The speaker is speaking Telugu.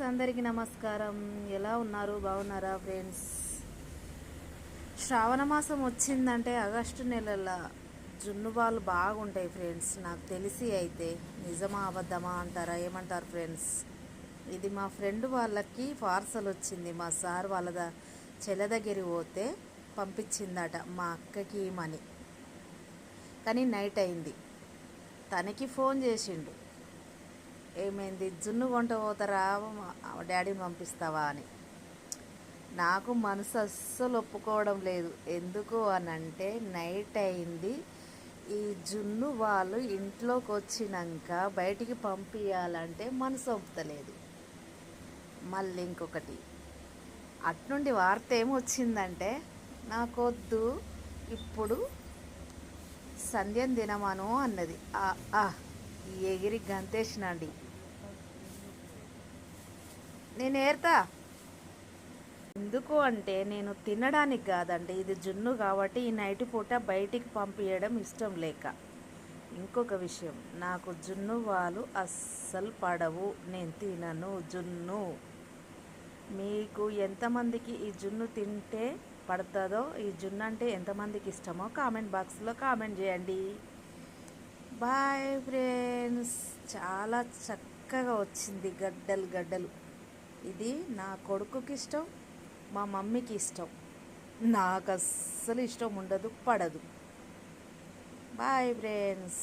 అందరికీ నమస్కారం. ఎలా ఉన్నారు? బాగున్నారా ఫ్రెండ్స్? శ్రావణ మాసం వచ్చిందంటే ఆగస్టు నెలల జున్ను పాలు బాగుంటాయి ఫ్రెండ్స్. నాకు తెలిసి అయితే నిజమా అబద్ధమా అంటారా, ఏమంటారు ఫ్రెండ్స్? ఇది మా ఫ్రెండ్ వాళ్ళకి పార్సల్ వచ్చింది. మా సార్ వాళ్ళ చెల్ల దగ్గరికి పోతే పంపించిందట మా అక్కకి మనీ. కానీ నైట్ అయింది. తనకి ఫోన్ చేసిండు, ఏమైంది జున్ను కొంట పోతారా, డాడీని పంపిస్తావా అని. నాకు మనసు అస్సలు ఒప్పుకోవడం లేదు. ఎందుకు అని అంటే నైట్ అయింది, ఈ జున్ను వాళ్ళు ఇంట్లోకి వచ్చినాక బయటికి పంపించాలంటే మనసు ఒప్పుతలేదు. మళ్ళీ ఇంకొకటి, అట్నుండి వార్త ఏమొచ్చిందంటే నాకొద్దు, ఇప్పుడు సంధ్యం తినమను అన్నది. ఎగిరి గంతేసినండి. నేను ఏరుతా. ఎందుకు అంటే నేను తినడానికి కాదండి, ఇది జున్ను కాబట్టి ఈ నైట్ పూట బయటికి పంపించడం ఇష్టం లేక. ఇంకొక విషయం, నాకు జున్ను వాళ్ళు అస్సలు పడవు, నేను తినను జున్ను. మీకు ఎంతమందికి ఈ జున్ను తింటే పడుతుందో, ఈ జున్ను అంటే ఎంతమందికి ఇష్టమో కామెంట్ బాక్స్లో కామెంట్ చేయండి. Bye friends. చాలా చక్కగా వచ్చింది, గడ్డలు గడ్డలు. ఇది నా కొడుకుకి ఇష్టం, మా మమ్మీకి ఇష్టం. నాకు అస్సలు ఇష్టం ఉండదు, పడదు. Bye friends.